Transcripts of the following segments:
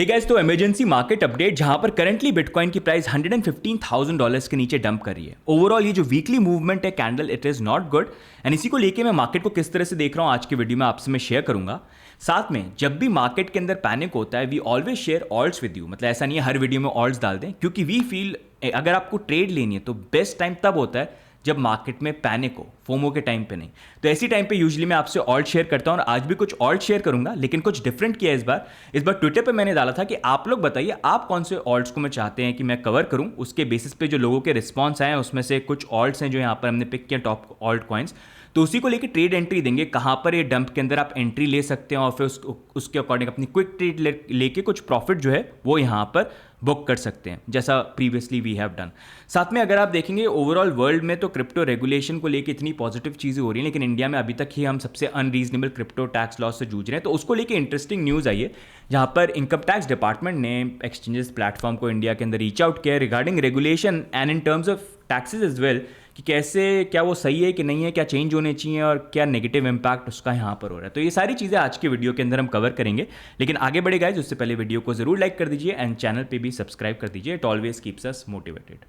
Hey guys, तो emergency market update जहां पर करंटली बिटकॉइन की प्राइस $115,000 के नीचे डंप कर रही है। ओवरऑल ये जो वीकली मूवमेंट है candle, it is not good and इसी को लेके मैं मार्केट को किस तरह से देख रहा हूं आज की वीडियो में आपसे मैं शेयर करूंगा। साथ में जब भी मार्केट के अंदर पैनिक होता है we always share alts with you, मतलब ऐसा नहीं है हर वीडियो में ऑल्ट्स डाल दें, क्योंकि वी फील अगर आपको ट्रेड लेनी है तो बेस्ट टाइम तब होता है जब मार्केट में पैनिक हो, फोमो के टाइम पे नहीं। तो ऐसी टाइम पे यूजुअली मैं आपसे ऑल्ट शेयर करता हूं और आज भी कुछ ऑल्ट शेयर करूंगा, लेकिन कुछ डिफरेंट किया इस बार ट्विटर पे मैंने डाला था कि आप लोग बताइए आप कौन से ऑल्ट्स को मैं चाहते हैं कि मैं कवर करूं। उसके बेसिस पे जो लोगों के रिस्पॉन्स आए हैं उसमें से कुछ ऑल्ट्स हैं जो यहाँ पर हमने पिक किया टॉप ऑल्ट कॉइन्स, तो उसी को लेकर ट्रेड एंट्री देंगे, कहाँ पर ये डंप के अंदर आप एंट्री ले सकते हैं और फिर उसके अकॉर्डिंग अपनी क्विक ट्रेड लेके कुछ प्रॉफिट जो है वो यहाँ पर बुक कर सकते हैं, जैसा प्रीवियसली वी हैव डन। साथ में अगर आप देखेंगे ओवरऑल वर्ल्ड में तो क्रिप्टो रेगुलेशन को लेके इतनी पॉजिटिव चीज़ें हो रही हैं, लेकिन इंडिया में अभी तक ही हम सबसे अनरीजनेबल क्रिप्टो टैक्स लॉस से जूझ रहे हैं। तो उसको लेके इंटरेस्टिंग न्यूज़ आई है जहाँ पर इनकम टैक्स डिपार्टमेंट ने एक्सचेंजेस प्लेटफॉर्म को इंडिया के अंदर रीच आउट किया regarding regulation and in terms of taxes as well, कि कैसे क्या वो सही है कि नहीं है, क्या चेंज होने चाहिए और क्या नेगेटिव इंपैक्ट उसका यहाँ पर हो रहा है। तो ये सारी चीज़ें आज के वीडियो के अंदर हम कवर करेंगे, लेकिन आगे बढ़े गाइस उससे पहले वीडियो को जरूर लाइक कर दीजिए एंड चैनल पे भी सब्सक्राइब कर दीजिए। It always keeps us motivated.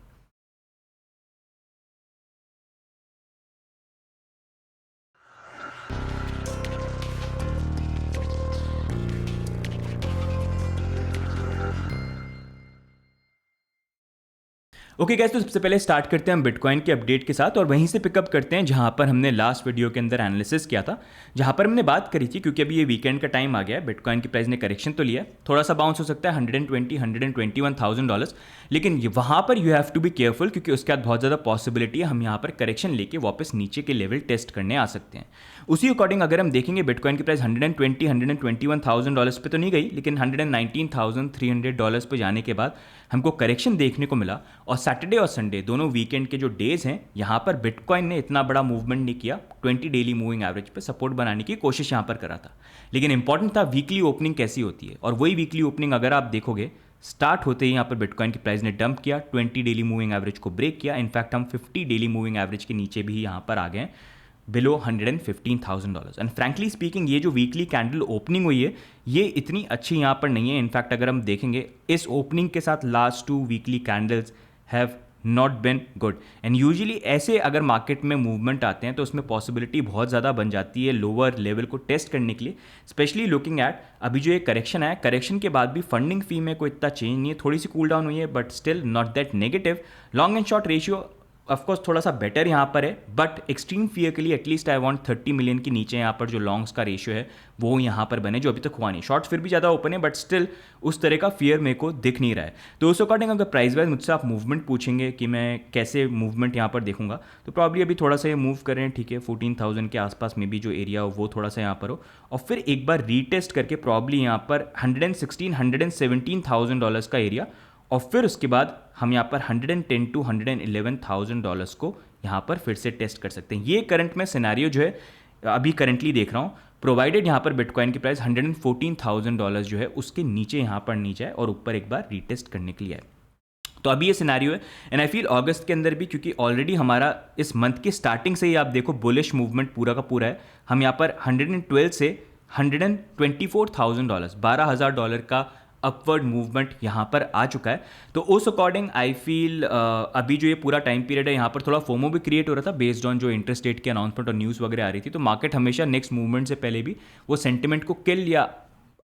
Okay gas, तो सबसे पहले स्टार्ट करते हैं हम बिटकॉइन के अपडेट के साथ और वहीं से पिकअप करते हैं जहां पर हमने लास्ट वीडियो के अंदर एनालिसिस किया था, जहां पर हमने बात करी थी। क्योंकि अभी ये वीकेंड का टाइम आ गया है, बिटकॉइन की प्राइस ने करेक्शन तो लिया, थोड़ा सा बाउंस हो सकता है $121,000, लेकिन वहां पर you have to be careful क्योंकि उसके बाद बहुत ज़्यादा पॉसिबिलिटी है हम यहाँ पर करेक्शन लेके वापस नीचे के लेवल टेस्ट करने आ सकते हैं। उसी अकॉर्डिंग अगर हम देखेंगे बिटकॉइन की प्राइस $121,000 पे तो नहीं गई, लेकिन $119,300 पे जाने के बाद हमको करेक्शन देखने को मिला। और सैटरडे और संडे दोनों वीकेंड के जो डेज हैं यहाँ पर बिटकॉइन ने इतना बड़ा मूवमेंट नहीं किया, 20 डेली मूविंग एवरेज पे सपोर्ट बनाने की कोशिश यहाँ पर करा था। लेकिन इंपॉर्टेंट था वीकली ओपनिंग कैसी होती है, और वही वीकली ओपनिंग अगर आप देखोगे स्टार्ट होते ही यहाँ पर बिटकॉइन की प्राइस ने डंप किया, 20 डेली मूविंग एवरेज को ब्रेक किया। इनफैक्ट हम 50 डेली मूविंग एवरेज के नीचे भी यहाँ पर आ गए बिलो $115,000। एंड फ्रैंकली स्पीकिंग ये जो वीकली कैंडल ओपनिंग हुई है ये इतनी अच्छी यहाँ पर नहीं है। इनफैक्ट अगर हम देखेंगे इस ओपनिंग के साथ last 2 weekly candles have not been good and usually ऐसे अगर मार्केट में मूवमेंट आते हैं तो उसमें पॉसिबिलिटी बहुत ज़्यादा बन जाती है लोअर लेवल को टेस्ट करने के लिए, स्पेशली लुकिंग एट अभी जो ये करेक्शन है, करेक्शन के बाद भी फंडिंग फी में कोई इतना चेंज नहीं है, थोड़ी सी कूल डाउन हुई है but still not that negative. Long and short ratio of course थोड़ा सा बेटर यहाँ पर है, बट एक्सट्रीम फियर के लिए एटलीस्ट आई वांट 30 मिलियन के नीचे यहाँ पर जो लॉन्ग्स का रेशियो है वो यहाँ पर बने, जो अभी तक हुआ नहीं। शॉर्ट्स फिर भी ज़्यादा ओपन है बट स्टिल उस तरह का फियर मेरे को दिख नहीं रहा है। तो उस अकॉर्डिंग अगर प्राइस वाइज मुझसे आप मूवमेंट पूछेंगे कि मैं कैसे मूवमेंट यहाँ पर देखूंगा, तो प्रॉब्ली अभी थोड़ा सा ये मूव करें, ठीक है 14,000 के आसपास में भी जो एरिया हो वो थोड़ा सा यहाँ पर हो, और फिर एक बार रीटेस्ट करके प्रॉब्ली यहाँ पर $117,000 का एरिया, और फिर उसके बाद हम यहाँ पर $110,000 to $111,000 को यहाँ पर फिर से टेस्ट कर सकते हैं। ये करंट में सिनेरियो जो है अभी करंटली देख रहा हूँ, प्रोवाइडेड यहाँ पर बिटकॉइन की प्राइस $114,000 जो है उसके नीचे यहाँ पर नीचे है और ऊपर एक बार रीटेस्ट करने के लिए है। तो अभी ये सिनेरियो है एंड आई फील अगस्त के अंदर भी, क्योंकि ऑलरेडी हमारा इस मंथ की स्टार्टिंग से ही आप देखो बुलिश मूवमेंट पूरा का पूरा है। हम यहाँ पर 112 से $124,000 $12,000 का अपवर्ड मूवमेंट यहाँ पर आ चुका है। तो उस अकॉर्डिंग आई फील अभी जो ये पूरा टाइम पीरियड है यहाँ पर थोड़ा फोमो भी क्रिएट हो रहा था बेस्ड ऑन जो इंटरेस्ट रेट के अनाउंसमेंट और न्यूज़ वगैरह आ रही थी। तो मार्केट हमेशा नेक्स्ट मूवमेंट से पहले भी वो सेंटिमेंट को किल या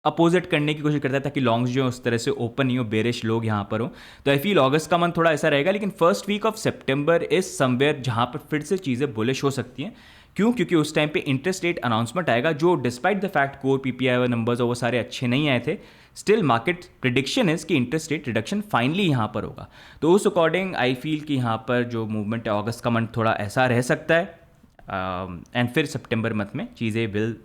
अपोजिट करने की कोशिश करता है ताकि लॉन्ग्स जो उस तरह से ओपन नहीं हो, बेरिश लोग यहाँ पर हो। तो आई फील अगस्त का मंथ थोड़ा ऐसा रहेगा, लेकिन first week of September is somewhere जहाँ पर फिर से चीज़ें बुलिश हो सकती हैं। क्यों? क्योंकि उस टाइम पे इंटरेस्ट रेट अनाउंसमेंट आएगा जो despite the fact core PPI numbers और वो सारे अच्छे नहीं आए थे, स्टिल मार्केट प्रिडिक्शन है कि इंटरेस्ट रेट रिडक्शन फाइनली यहाँ पर होगा। तो उस अकॉर्डिंग आई फील कि यहाँ पर जो मूवमेंट है अगस्त का मंथ थोड़ा ऐसा रह सकता है एंड फिर सितंबर मंथ में चीज़ें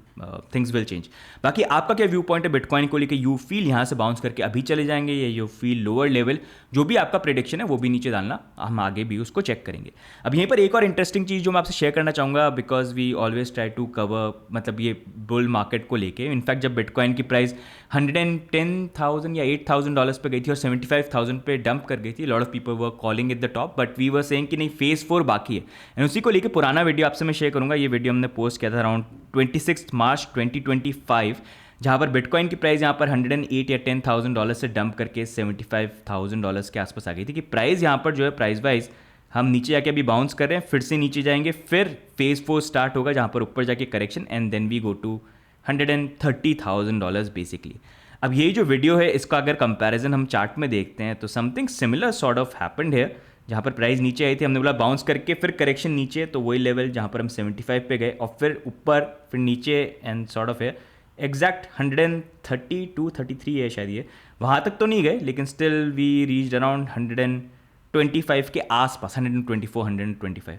थिंग्स विल चेंज। बाकी आपका क्या व्यू पॉइंट है बिटकॉइन को लेकर? यू फील यहाँ से बाउंस करके अभी चले जाएंगे या यू फील लोअर लेवल? जो भी आपका प्रेडिक्शन है वो भी नीचे डालना, हम आगे भी उसको चेक करेंगे। अब यहीं पर एक और इंटरेस्टिंग चीज़ जो मैं आपसे शेयर करना चाहूँगा, because we always try to cover मतलब ये बुल मार्केट को लेके। इनफैक्ट जब बिटकॉइन की प्राइस $110,000 या $8,000 पे गई थी और 75,000 पे डंप कर गई थी, lot of people were calling it the top, but we were saying कि नहीं फेज 4 बाकी है। एंड उसी को लेकर पुराना वीडियो आपसे मैं शेयर करूँगा। ये वीडियो हमने पोस्ट किया था अराउंड 26 मार्च 2025, जहाँ पर बिटकॉइन की प्राइस यहाँ पर 108 या $10,000 से डंप करके $75,000 के आसपास आ गई थी कि प्राइस यहाँ पर जो है प्राइस वाइज हम नीचे जाके अभी बाउंस कर रहे हैं, फिर से नीचे जाएंगे, फिर फेज 4 स्टार्ट होगा जहाँ पर ऊपर जाके correction and then we go to $130,000 basically. अब यही जो वीडियो है इसका अगर कंपैरिजन हम चार्ट में देखते हैं तो something similar sort of happened है, जहाँ पर प्राइस नीचे आई थी, हमने बोला बाउंस करके फिर करेक्शन नीचे, तो वही लेवल जहाँ पर हम 75 पे गए और फिर ऊपर फिर नीचे एंड सॉर्ट ऑफ है एग्जैक्ट 132-33 है शायद ये, वहाँ तक तो नहीं गए लेकिन स्टिल वी रीच अराउंड 125 के आसपास, 124-125।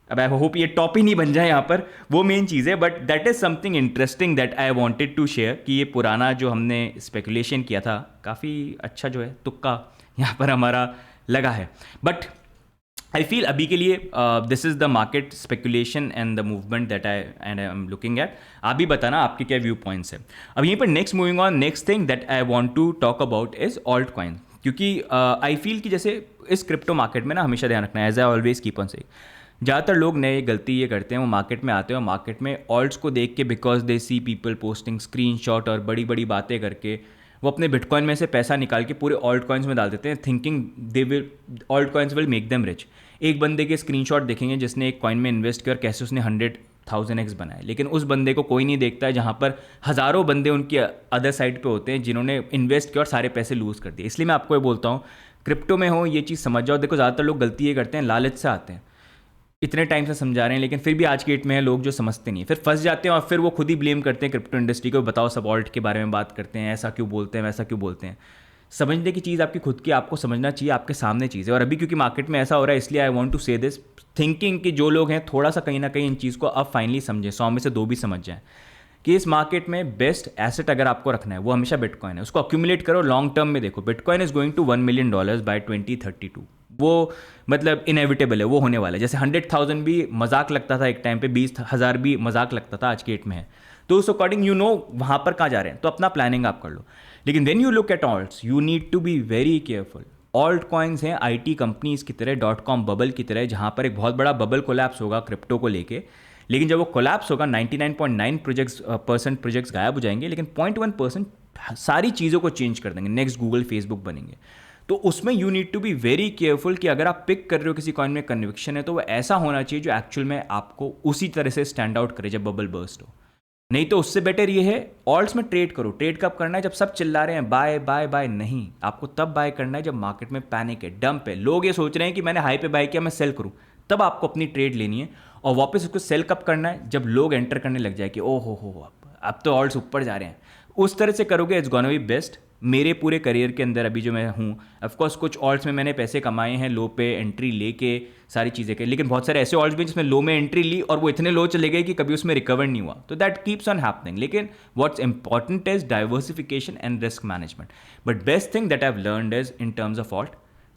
अब आई होप ये टॉप ही नहीं बन जाए यहाँ पर, वो मेन चीज़ है, but that is something interesting that I wanted to share कि ये पुराना जो हमने स्पेकुलेशन किया था काफ़ी अच्छा जो है तुक्का यहाँ पर हमारा लगा है। बट आई फील अभी के लिए this is the market speculation and the movement that I am looking at. आप भी बताना आपके क्या व्यू पॉइंट्स है। अब यहीं पर next moving on, next thing that I want to talk about is alt coin, क्योंकि आई फील कि जैसे इस क्रिप्टो मार्केट में ना हमेशा ध्यान रखना है, as I always keep on saying, ज़्यादातर लोग नए गलती ये करते हैं, वो मार्केट में आते हैं और मार्केट में ऑल्ट्स को देख के because they see people posting screenshot और बड़ी बड़ी बातें करके वो अपने बिटकॉइन में से पैसा निकाल के पूरे ऑल्ट कॉइन्स में डाल देते हैं, thinking they will alt coins will make them rich. एक बंदे के स्क्रीनशॉट देखेंगे जिसने एक कॉइन में इन्वेस्ट किया और कैसे उसने 100,000x बनाए, लेकिन उस बंदे को कोई नहीं देखता है जहाँ पर हज़ारों बंदे उनकी अदर साइड पे होते हैं जिन्होंने इन्वेस्ट किया और सारे पैसे लूज़ कर दिए। इसलिए मैं आपको ये बोलता हूँ क्रिप्टो में हो ये चीज़ समझ जाओ। देखो ज़्यादातर लोग गलती ये करते हैं, लालच से आते हैं, इतने टाइम से समझा रहे हैं लेकिन फिर भी आज के डेट में है लोग जो समझते नहीं है, फिर फंस जाते हैं और फिर वो खुद ही ब्लेम करते हैं क्रिप्टो इंडस्ट्री को, बताओ सब ऑल्ट के बारे में बात करते हैं, ऐसा क्यों बोलते हैं वैसा क्यों बोलते हैं। समझने की चीज़ आपकी खुद की, आपको समझना चाहिए आपके सामने चीज़ है। और अभी क्योंकि मार्केट में ऐसा हो रहा है इसलिए आई वांट टू से दिस थिंकिंग कि जो लोग हैं थोड़ा सा कहीं ना कहीं इन चीज़ को अब फाइनली समझें, 100 में से 2 भी समझ जाएं कि इस मार्केट में बेस्ट एसेट अगर आपको रखना है वो हमेशा बिटकॉइन है। उसको अक्यूमुलेट करो, लॉन्ग टर्म में देखो, bitcoin is going to $1 million by 2032। वो मतलब इनएविटेबल है, वो होने वाला है। जैसे 100,000 भी मजाक लगता था एक टाइम पे, 20,000 भी मजाक लगता था, आज के डेट में है। तो उस अकॉर्डिंग यू नो वहाँ पर कहाँ जा रहे हैं, तो अपना प्लानिंग आप कर लो। लेकिन when you look at alts you need to be very careful. Alt coins हैं आईटी कंपनीज की तरह, .com बबल की तरह, जहाँ पर एक बहुत बड़ा बबल कोलैप्स होगा क्रिप्टो को लेके, लेकिन जब वो कोलैप्स होगा 99.9% प्रोजेक्ट्स गायब हो जाएंगे, लेकिन 0.1% सारी चीज़ों को चेंज कर देंगे, नेक्स्ट गूगल फेसबुक बनेंगे। तो उसमें you need to be very careful कि अगर आप पिक कर रहे हो किसी कॉइन में कन्विक्शन है तो वो ऐसा होना चाहिए जो एक्चुअल में आपको उसी तरह से स्टैंड आउट करे जब बबल बर्स्ट हो। नहीं तो उससे बेटर ये है ऑल्ट्स में ट्रेड करो। ट्रेड कब करना है, जब सब चिल्ला रहे हैं बाय बाय बाय, नहीं, आपको तब बाय करना है जब मार्केट में पैनिक है, डंप है, लोग ये सोच रहे हैं कि मैंने हाई पे बाय किया मैं सेल करूं, तब आपको अपनी ट्रेड लेनी है। और वापस उसको सेल कब करना है, जब लोग एंटर करने लग जाए कि ओ हो अब तो ऑल्ट्स ऊपर जा रहे हैं, उस तरह से करोगे, इट्स गोना बी बेस्ट। मेरे पूरे करियर के अंदर अभी जो मैं हूँ, ऑफकोर्स कुछ ऑल्ट्स में मैंने पैसे कमाए हैं लो पे एंट्री लेके सारी चीज़ें के, लेकिन बहुत सारे ऐसे ऑल्ट्स भी जिसमें लो में एंट्री ली और वो इतने लो चले गए कि कभी उसमें रिकवर नहीं हुआ। तो दैट कीप्स ऑन हैपनिंग। लेकिन what's important is diversification and risk management. But best thing that I have learned is in terms of alt,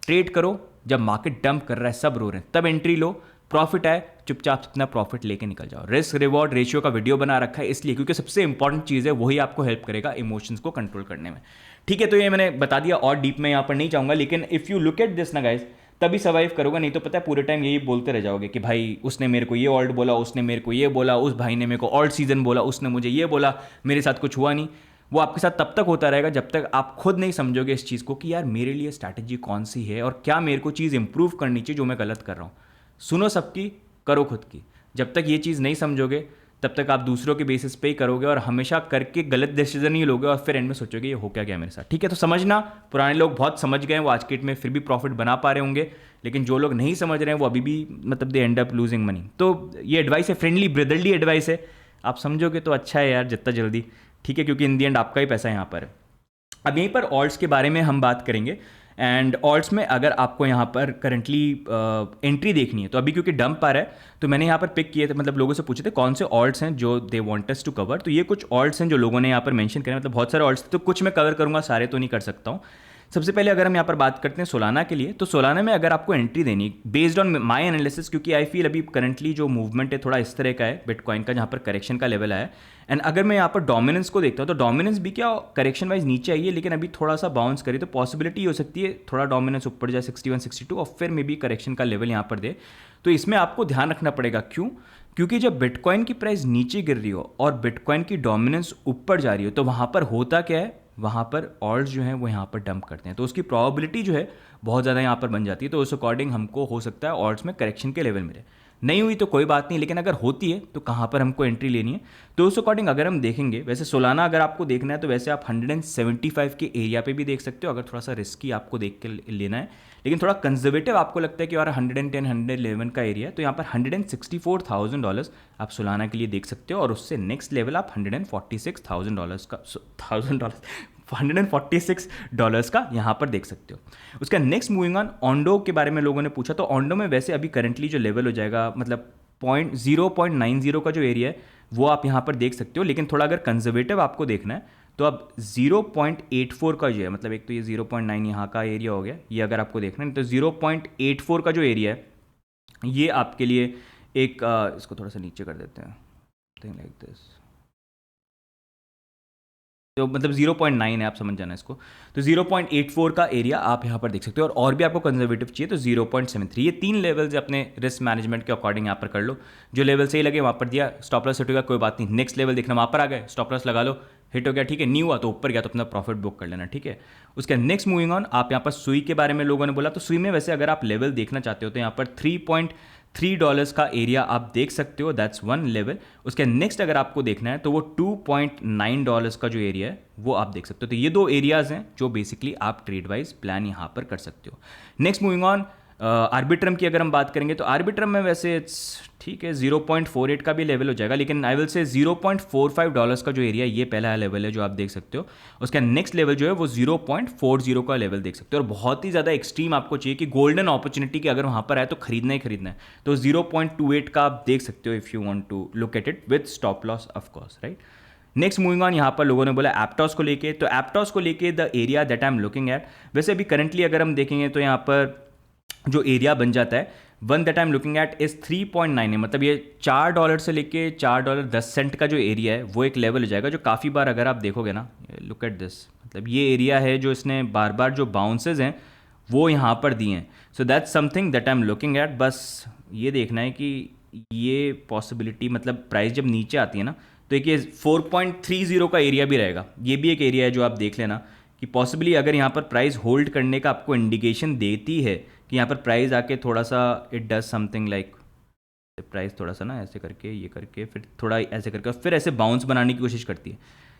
trade करो जब मार्केट डंप कर रहा है, सब रो रहे हैं, तब एंट्री लो, प्रॉफिट आए चुपचाप अपना प्रॉफिट लेके निकल जाओ। रिस्क रिवॉर्ड रेशियो का वीडियो बना रखा है इसलिए क्योंकि सबसे इंपॉर्टेंट चीज़ है, वही आपको हेल्प करेगा इमोशंस को कंट्रोल करने में। ठीक है, तो ये मैंने बता दिया और डीप में यहाँ पर नहीं जाऊँगा, लेकिन if you look at this ना गाइस तभी सर्वाइव करोगे, नहीं तो पता है पूरे टाइम यही बोलते रह जाओगे कि भाई उसने मेरे को ये ऑल्ट बोला, उसने मेरे को ये बोला, उस भाई ने मेरे को ऑल्ट सीजन बोला, उसने मुझे ये बोला, मेरे साथ कुछ हुआ नहीं। वो आपके साथ तब तक होता रहेगा जब तक आप खुद नहीं समझोगे इस चीज़ को कि यार मेरे लिए स्ट्रैटेजी कौन सी है और क्या मेरे को चीज़ इंप्रूव करनी चाहिए जो मैं गलत कर रहा हूँ। सुनो सबकी, करो खुद की। जब तक ये चीज़ नहीं समझोगे तब तक आप दूसरों के बेसिस पे ही करोगे और हमेशा करके गलत डिसीजन ही लोगे और फिर एंड में सोचोगे ये हो क्या गया मेरे साथ। ठीक है, तो समझना, पुराने लोग बहुत समझ गए, वो आज के डेट में फिर भी प्रॉफिट बना पा रहे होंगे, लेकिन जो लोग नहीं समझ रहे हैं वो अभी भी मतलब दे एंड अप लूजिंग मनी। तो ये एडवाइस है, फ्रेंडली ब्रदरली एडवाइस है, आप समझोगे तो अच्छा है यार जितना जल्दी। ठीक है, क्योंकि इन दी एंड आपका ही पैसा यहाँ पर है। अब यहीं पर ऑल्ट्स के बारे में हम बात करेंगे। एंड ऑल्ट्स में अगर आपको यहाँ पर करंटली एंट्री देखनी है तो अभी क्योंकि डंप आ रहा है तो मैंने यहाँ पर पिक किए थे, मतलब लोगों से पूछे थे कौन से ऑल्ट्स हैं जो they want us to cover. तो ये कुछ ऑल्ट्स हैं जो लोगों ने यहाँ पर मेंशन करे, मतलब बहुत सारे ऑल्ट्स, तो कुछ मैं कवर करूँगा, सारे तो नहीं कर सकता हूँ। सबसे पहले अगर हम यहाँ पर बात करते हैं सोलाना के लिए, तो सोलाना में अगर आपको एंट्री देनी बेस्ड ऑन माई एनालिसिस, क्योंकि आई फील अभी करंटली जो मूवमेंट है थोड़ा इस तरह का है बिटकॉइन का, जहाँ पर करेक्शन का लेवल आया। एंड अगर मैं यहाँ पर डोमिनेंस को देखता हूँ तो डोमिनेंस भी क्या करेक्शन वाइज नीचे आई है, लेकिन अभी थोड़ा सा बाउंस करे तो पॉसिबिलिटी हो सकती है थोड़ा डोमिनेंस ऊपर जाए 61 62 और फिर मे बी करेक्शन का लेवल यहाँ पर दे। तो इसमें आपको ध्यान रखना पड़ेगा, क्यों, क्योंकि जब बिटकॉइन की प्राइस नीचे गिर रही हो और बिटकॉइन की डोमिनेंस ऊपर जा रही हो तो वहाँ पर होता क्या है, वहाँ पर ऑल्ट्स जो हैं वो यहाँ पर डंप करते हैं, तो उसकी प्रोबेबिलिटी जो है बहुत ज़्यादा यहाँ पर बन जाती है। तो उस अकॉर्डिंग हमको हो सकता है ऑल्ट्स में करेक्शन के लेवल मिले। नहीं हुई तो कोई बात नहीं, लेकिन अगर होती है तो कहाँ पर हमको एंट्री लेनी है, तो उस अकॉर्डिंग अगर हम देखेंगे, वैसे सोलाना अगर आपको देखना है तो वैसे आप 175 के एरिया पे भी देख सकते हो अगर थोड़ा सा रिस्की आपको देख के लेना है। लेकिन थोड़ा कंजर्वेटिव आपको लगता है कि यार 110 111 का एरिया है, तो यहाँ पर $164,000 आप सोलाना के लिए देख सकते हो, और उससे नेक्स्ट लेवल आप $146,000 का $146 का यहाँ पर देख सकते हो। उसका नेक्स्ट मूविंग ऑन ऑन्डो के बारे में लोगों ने पूछा, तो ऑन्डो में वैसे अभी करंटली जो लेवल हो जाएगा मतलब 0.90 का जो एरिया है वो आप यहाँ पर देख सकते हो। लेकिन थोड़ा अगर कंजर्वेटिव आपको देखना है तो अब 0.84 का जो है, मतलब एक तो ये 0.9 यहाँ का एरिया हो गया, ये अगर आपको देखना है तो 0.84 का जो एरिया है ये आपके लिए एक इसको थोड़ा सा नीचे कर देते हैं, थिंग लाइक दिस, तो मतलब 0.9 है, आप समझ जाना इसको। तो 0.84 का एरिया आप यहाँ पर देख सकते हो, और भी आपको कंजर्वेटिव चाहिए तो 0.73। ये 3 लेवल्स अपने रिस्क मैनेजमेंट के अकॉर्डिंग यहाँ पर कर लो, जो लेवल सही लगे वहाँ पर दिया, स्टॉप लॉस हिट होगा कोई बात नहीं, नेक्स्ट लेवल देखना वहाँ पर आ गए स्टॉप लॉस लगा लो, हिट हो गया ठीक है, नहीं हुआ तो ऊपर गया तो अपना प्रॉफिट बुक कर लेना, ठीक है। उसके नेक्स्ट मूविंग ऑन, आप यहाँ पर सुई के बारे में लोगों ने बोला, तो सुई में वैसे अगर आप लेवल देखना चाहते हो तो यहाँ पर $3.3 का एरिया आप देख सकते हो, दैट्स वन लेवल। उसके नेक्स्ट अगर आपको देखना है तो वो $2.9 का जो एरिया है वो आप देख सकते हो। तो ये 2 एरियाज हैं जो बेसिकली आप ट्रेड वाइज प्लान यहाँ पर कर सकते हो। नेक्स्ट मूविंग ऑन, आर्बिट्रम की अगर हम बात करेंगे तो आर्बिट्रम में वैसे ठीक है 0.48 का भी लेवल हो जाएगा, लेकिन आई विल से $0.45 का जो एरिया ये पहला लेवल है जो आप देख सकते हो। उसका नेक्स्ट लेवल जो है वो 0.40 का लेवल देख सकते हो, और बहुत ही ज़्यादा एक्सट्रीम आपको चाहिए कि गोल्डन अपॉर्चुनिटी की अगर वहाँ पर आए तो खरीदना ही खरीदना है, तो 0.28 का आप देख सकते हो if you want to look at it with stop loss of course, right. Next moving on, यहाँ पर लोगों ने बोला एप्टॉस को लेके, तो एप्टॉस को लेके the area that I am looking at, वैसे अभी करंटली अगर हम देखेंगे तो यहाँ पर जो एरिया बन जाता है one that I am looking at is 3.9 है, मतलब ये $4 से लेके $4.10 का जो एरिया है वो एक लेवल हो जाएगा, जो काफ़ी बार अगर आप देखोगे ना, लुक एट दिस, मतलब ये एरिया है जो इसने बार बार जो बाउंसेज हैं वो यहाँ पर दिए हैं। सो that's something that I am looking at, बस ये देखना है कि ये पॉसिबिलिटी, मतलब प्राइस जब नीचे आती है ना तो एक ये 4.30 का एरिया भी रहेगा, ये भी एक एरिया है जो आप देख लेना कि पॉसिबली अगर यहाँ पर प्राइस होल्ड करने का आपको इंडिकेशन देती है कि यहाँ पर प्राइस आके थोड़ा सा it does something like, price थोड़ा सा ना ऐसे करके ये करके फिर थोड़ा ऐसे करके फिर ऐसे बाउंस बनाने की कोशिश करती है,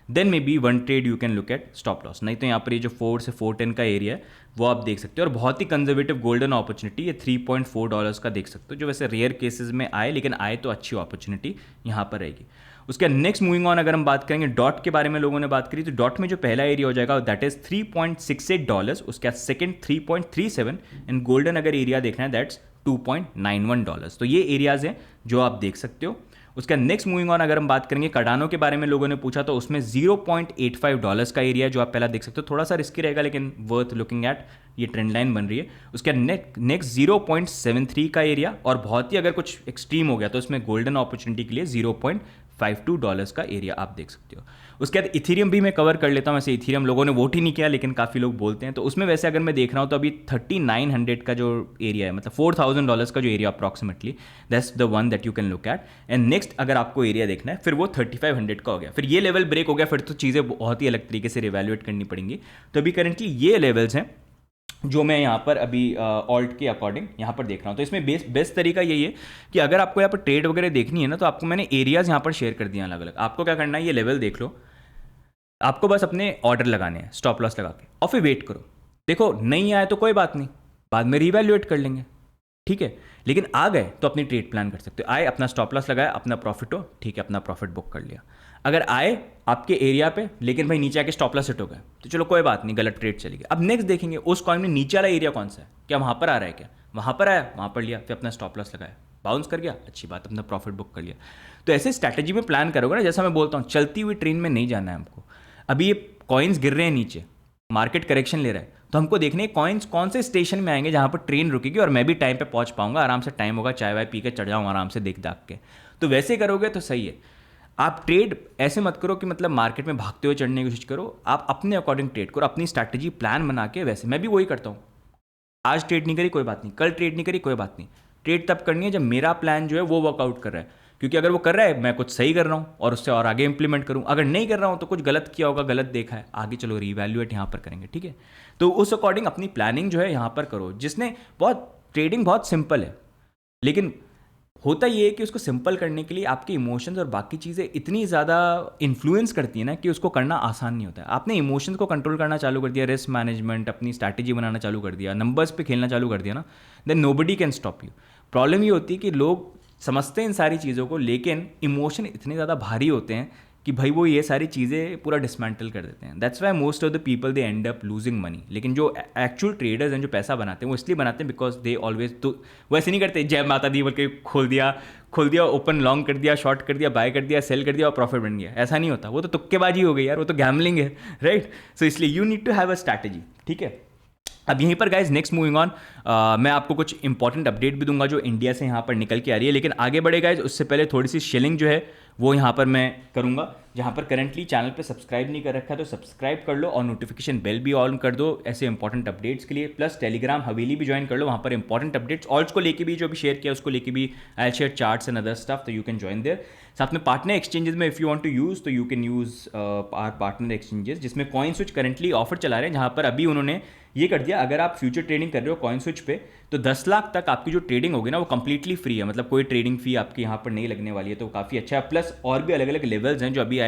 then maybe one trade you can look at stop loss. नहीं तो यहाँ पर ये जो 4 से 410 का एरिया है वो आप देख सकते हो, और बहुत ही कंजर्वेटिव गोल्डन अपॉर्चुनिटी ये $3.4 का देख सकते हो, जो वैसे रेयर केसेस में आए, लेकिन आए तो अच्छी अपॉर्चुनिटी यहाँ पर रहेगी। उसके नेक्स्ट मूविंग ऑन अगर हम बात करेंगे डॉट के बारे में लोगों ने बात करी, तो डॉट में जो पहला एरिया हो जाएगा दैट इज $3.68, उसके सेकंड 3.37, एंड गोल्डन अगर एरिया देखना है दैट्स $2.91। तो ये एरियाज हैं जो आप देख सकते हो। उसका नेक्स्ट मूविंग ऑन अगर हम बात करेंगे कार्डानो के बारे में लोगों ने पूछा, तो उसमें $0.85 का एरिया जो आप पहला देख सकते हो, थोड़ा सा रिस्की रहेगा लेकिन वर्थ लुकिंग एट, ये ट्रेंड लाइन बन रही है। उसके नेक्स्ट 0.73 का एरिया, और बहुत ही अगर कुछ एक्सट्रीम हो गया तो उसमें गोल्डन अपॉर्चुनिटी के लिए $0.52 का एरिया आप देख सकते हो। उसके बाद इथेरियम भी मैं कवर कर लेता हूँ, वैसे इथेरियम लोगों ने वोट ही नहीं किया लेकिन काफ़ी लोग बोलते हैं, तो उसमें वैसे अगर मैं देख रहा हूँ तो अभी 3900 का जो एरिया है, मतलब $4000 का जो area approximately, that's the one that you can look eight. And next अगर आपको एरिया देखना है फिर वो 3500 का हो गया, फिर ये लेवल ब्रेक हो गया, फिर तो चीज़ें बहुत ही अलग तरीके से रिवैल्यूएट करनी पड़ेंगी। तो अभी करंटली ये लेवल्स हैं जो मैं यहाँ पर अभी ऑल्ट के अकॉर्डिंग यहाँ पर देख रहा हूँ। तो इसमें बेस्ट तरीका यही है कि अगर आपको यहाँ पर ट्रेड वगैरह देखनी है ना, तो आपको मैंने एरियाज यहाँ पर शेयर कर दिए अलग अलग। आपको क्या करना है, ये लेवल देख लो, आपको बस अपने ऑर्डर लगाने हैं स्टॉप लॉस लगा के, और फिर वेट करो। देखो नहीं आए तो कोई बात नहीं, बाद में रिवैल्यूएट कर लेंगे, ठीक है। लेकिन आ गए तो अपनी ट्रेड प्लान कर सकते हो। आए अपना स्टॉप लॉस लगाया, अपना प्रॉफिट हो, ठीक है, अपना प्रॉफिट बुक कर लिया। अगर आए आपके एरिया पे लेकिन भाई नीचे आके स्टॉप लॉस हिट हो गए तो चलो कोई बात नहीं, गलत ट्रेड चली गई। अब नेक्स्ट देखेंगे उस कॉइन में नीचे वाला एरिया कौन सा है, क्या वहाँ पर आ रहा है, क्या वहाँ पर आया, वहाँ पर लिया, फिर अपना स्टॉप लॉस लगाया, बाउंस कर गया, अच्छी बात, अपना प्रॉफिट बुक कर लिया। तो ऐसे स्ट्रैटेजी में प्लान करोगे ना, जैसा मैं बोलता हूँ चलती हुई ट्रेन में नहीं जाना है हमको। अभी ये कॉइन्स गिर रहे हैं नीचे, मार्केट करेक्शन ले रहा है, तो हमको देखने कॉइन्स कौन से स्टेशन में आएंगे जहाँ पर ट्रेन रुकेगी और मैं भी टाइम पे पहुँच पाऊंगा, आराम से टाइम होगा, चाय वाय पी के चढ़ जाऊँ आराम से देख दाख के। तो वैसे करोगे तो सही है। आप ट्रेड ऐसे मत करो कि मतलब मार्केट में भागते हुए चढ़ने की कोशिश करो, आप अपने अकॉर्डिंग ट्रेड करो, अपनी स्ट्रैटेजी प्लान बना के। वैसे मैं भी वही करता हूँ, आज ट्रेड नहीं करी कोई बात नहीं, कल ट्रेड नहीं करी कोई बात नहीं, ट्रेड तब करनी है जब मेरा प्लान जो है वो वर्कआउट कर रहा है। क्योंकि अगर वो कर रहा है मैं कुछ सही कर रहा हूँ और उससे और आगे इंप्लीमेंट करूँ, अगर नहीं कर रहा हूँ तो कुछ गलत किया होगा, गलत देखा है, आगे चलो रीवैल्यूएट यहाँ पर करेंगे, ठीक है। तो उस अकॉर्डिंग अपनी प्लानिंग जो है यहाँ पर करो। जिसने बहुत ट्रेडिंग बहुत सिंपल है, लेकिन होता ये है कि उसको सिंपल करने के लिए आपके इमोशंस और बाकी चीज़ें इतनी ज़्यादा इन्फ्लुएंस करती है ना कि उसको करना आसान नहीं होता है। आपने इमोशंस को कंट्रोल करना चालू कर दिया, रिस्क मैनेजमेंट, अपनी स्ट्रैटेजी बनाना चालू कर दिया, नंबर्स पे खेलना चालू कर दिया ना, then nobody can stop you. Problem ये होती है कि लोग समझते हैं इन सारी चीज़ों को, लेकिन इमोशन इतने ज़्यादा भारी होते हैं कि भाई वो ये सारी चीज़ें पूरा डिसमेंटल कर देते हैं। That's why most of the people they and up losing money. लेकिन जो एक्चुअल ट्रेडर्स हैं, जो पैसा बनाते हैं, वो इसलिए बनाते हैं बिकॉज दे ऑलवेज, तो वो ऐसे नहीं करते जय माता दी बोल के खोल दिया, ओपन लॉन्ग कर दिया, शॉर्ट कर दिया, बाय कर दिया, सेल कर दिया और प्रॉफिट बन गया। ऐसा नहीं होता, वो तो तुक्केबाजी हो गई यार, वो तो गैमलिंग है, राइट। सो इसलिए you need to have a strategy, ठीक है। अब यहीं पर गाइज नेक्स्ट मूविंग ऑन, मैं आपको कुछ इंपॉर्टेंट अपडेट भी दूंगा जो इंडिया से यहाँ पर निकल के आ रही है। लेकिन आगे बढ़े गाइज उससे पहले थोड़ी सी शेलिंग जो है वो यहाँ पर मैं करूँगा। जहाँ पर करंटली चैनल पे सब्सक्राइब नहीं कर रखा है तो सब्सक्राइब कर लो और नोटिफिकेशन बेल भी ऑन कर दो ऐसे इंपॉर्टेंट अपडेट्स के लिए। प्लस टेलीग्राम हवेली भी ज्वाइन कर लो, वहाँ पर इंपॉर्टेंट अपडेट्स ऑल्स को लेके भी जो भी शेयर किया उसको लेके भी I share charts and other stuff, तो यू कैन ज्वाइन देयर। साथ में पार्टनर एक्सचेंजेस में if you want to use तो you can use our partner exchanges, जिसमें कॉइन स्विच करंटली ऑफर चला रहे हैं, जहाँ पर अभी उन्होंने ये कर दिया अगर आप फ्यूचर ट्रेडिंग कर रहे हो कॉइन स्विच पे तो 10 लाख तक आपकी जो ट्रेडिंग होगी ना वो कंप्लीटली फ्री है, मतलब कोई ट्रेडिंग फी आपके यहाँ पर नहीं लगने वाली है, तो काफ़ी अच्छा है। प्लस और भी अलग अलग लेवल्स हैं जो अभी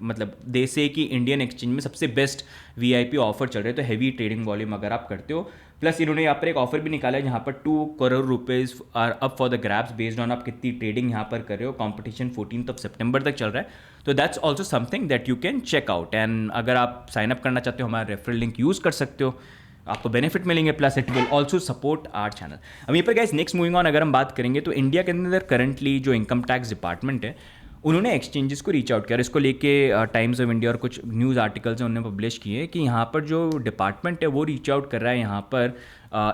मतलब दे से कि इंडियन एक्सचेंज में सबसे बेस्ट वीआईपी ऑफर चल रहे हैं, तो हैवी ट्रेडिंग वॉल्यूम अगर आप करते हो। प्लस इन्होंने यहाँ पर एक ऑफर भी निकाला है जहाँ पर 2 crore rupees are up for the grabs based on आप कितनी ट्रेडिंग यहाँ पर कर रहे हो। कॉम्पिटिशन 14 सितंबर तक चल रहा है, तो that's also something that you can check out. And अगर आप साइन अप करना चाहते हो हमारा रेफरल लिंक यूज़ कर सकते हो, आपको बेनिफिट मिलेंगे, plus it will also support our channel. अब यहाँ पर गाइस नेक्स्ट मूविंग ऑन अगर हम बात करेंगे तो इंडिया के अंदर करंटली जो इनकम टैक्स डिपार्टमेंट है उन्होंने एक्सचेंजेस को रीच आउट किया और इसको लेके टाइम्स ऑफ इंडिया और कुछ न्यूज़ आर्टिकल्स हैं उन्होंने पब्लिश किए कि यहाँ पर जो डिपार्टमेंट है वो रीच आउट कर रहा है यहाँ पर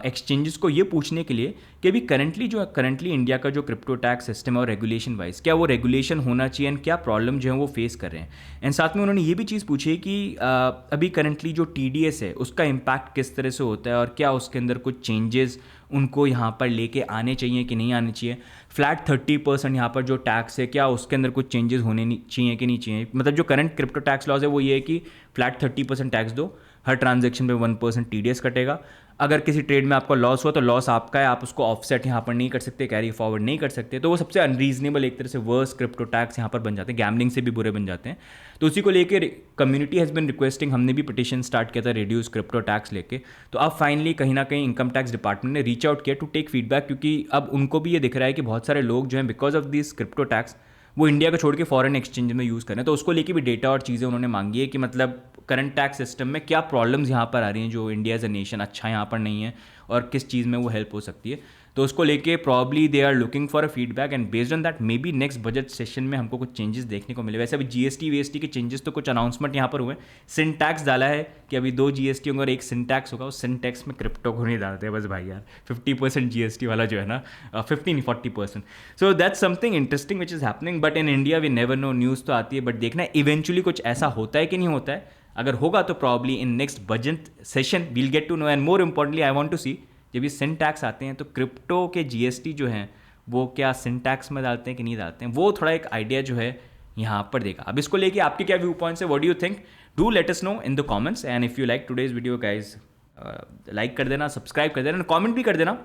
एक्सचेंजेस को ये पूछने के लिए कि अभी करंटली इंडिया का जो क्रिप्टो टैक्स सिस्टम है और रेगुलेशन वाइज क्या वो रेगुलेशन होना चाहिए एंड क्या प्रॉब्लम जो है वो फेस कर रहे हैं। एंड साथ में उन्होंने ये भी चीज़ पूछी कि अभी करंटली जो TDS है उसका इम्पैक्ट किस तरह से होता है और क्या उसके अंदर कुछ चेंजेस उनको यहाँ पर लेके आने चाहिए कि नहीं आने चाहिए। फ्लैट 30% यहाँ पर जो टैक्स है क्या उसके अंदर कुछ चेंजेस होने चाहिए कि नहीं चाहिए। मतलब जो करंट क्रिप्टो टैक्स लॉज है वो ये है कि फ्लैट 30% टैक्स दो, हर ट्रांजैक्शन पे 1% TDS कटेगा। अगर किसी ट्रेड में आपका लॉस हुआ तो लॉस आपका है, आप उसको ऑफसेट यहाँ पर नहीं कर सकते, कैरी फॉरवर्ड नहीं कर सकते, तो वो सबसे अनरीजनेबल एक तरह से वर्स क्रिप्टो टैक्स यहाँ पर बन जाते हैं, गैमलिंग से भी बुरे बन जाते हैं। तो उसी को लेकर कम्युनिटी हैज़ बिन रिक्वेस्टिंग, हमने भी पिटिशन स्टार्ट किया था रिड्यूस क्रिप्टो टैक्स लेके। तो अब फाइनली कहीं ना कहीं इनकम टैक्स डिपार्टमेंट ने रीच आउट किया टू टेक फीडबैक, क्योंकि अब उनको भी ये दिख रहा है कि बहुत सारे लोग जो हैं because of this crypto tax वो इंडिया को छोड़ के फॉरेन एक्सचेंज में यूज़ करें। तो उसको लेके भी डेटा और चीज़ें उन्होंने मांगी है कि मतलब करंट टैक्स सिस्टम में क्या प्रॉब्लम्स यहाँ पर आ रही हैं जो इंडिया एज अ नेशन अच्छा यहाँ पर नहीं है और किस चीज़ में वो हेल्प हो सकती है। तो उसको लेके probably they are looking for a feedback and based on that maybe next budget session में हमको कुछ चेंजेस देखने को मिले। वैसे अभी GST के चेंजेस तो कुछ अनाउंसमेंट यहाँ पर हुए, सिन टैक्स डाला है कि अभी 2 GST होंगे और 1 सिन टैक्स होगा। उस सिन टैक्स में क्रिप्टो को नहीं डालते बस भाई यार, 50% GST वाला जो है ना 40%। So that's something interesting which is happening, but in India we never know. News तो आती है बट देखना इवेंचुअली कुछ ऐसा होता है कि नहीं होता है। अगर होगा तो probably in next budget session we'll get to know. And more importantly I want to see जब ये सिन टैक्स आते हैं तो क्रिप्टो के GST जो हैं वो क्या सिन टैक्स में डालते हैं कि नहीं डालते हैं, वो थोड़ा एक आइडिया जो है यहाँ पर देगा। अब इसको लेके आपके क्या व्यू पॉइंट्स है, what do you think, do let us know in the comments. And if you like today's video guys like कर देना, सब्सक्राइब कर देना, कॉमेंट भी कर देना।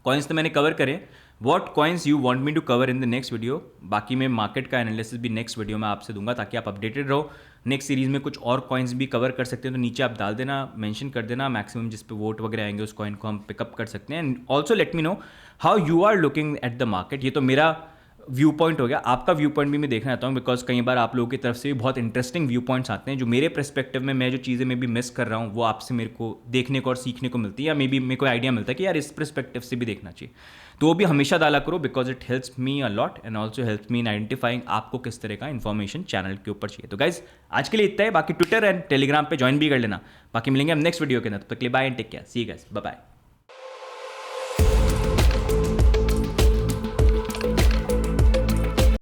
कॉइन्स तो मैंने कवर करे, what coins you want me to cover in the next video. बाकी मैं मार्केट का एनालिसिस भी नेक्स्ट वीडियो में आपसे दूंगा ताकि आप अपडेटेड रहो। नेक्स्ट सीरीज़ में कुछ और कॉइन्स भी कवर कर सकते हैं तो नीचे आप डाल देना, मेंशन कर देना, मैक्सिमम जिस पे वोट वगैरह आएंगे उस कॉइन को हम पिकअप कर सकते हैं। And also let me know how you are looking at the market. ये तो मेरा व्यू पॉइंट हो गया, आपका व्यू पॉइंट भी मैं देखना चाहता हूँ बिकॉज कई बार आप लोगों की तरफ से भी बहुत इंटरेस्टिंग व्यू पॉइंट्स आते हैं जो मेरे पर्सपेक्टिव में मैं जो चीज़ें मैं भी मिस कर रहा हूँ वो आपसे मेरे को देखने को और सीखने को मिलती है, या मे बी मेरे को आइडिया मिलता है कि यार इस पर्सपेक्टिव से भी देखना चाहिए। तो वो भी हमेशा डाला करो because it helps me a lot and also helps me in identifying आपको किस तरह का इन्फॉर्मेशन चैनल के ऊपर चाहिए। तो गाइज आज के लिए इतना है, बाकी ट्विटर एंड टेलीग्राम पे ज्वाइन भी कर लेना। बाकी मिलेंगे हम नेक्स्ट वीडियो के अंदर, तब तक के लिए bye and take care, see you guys, bye bye.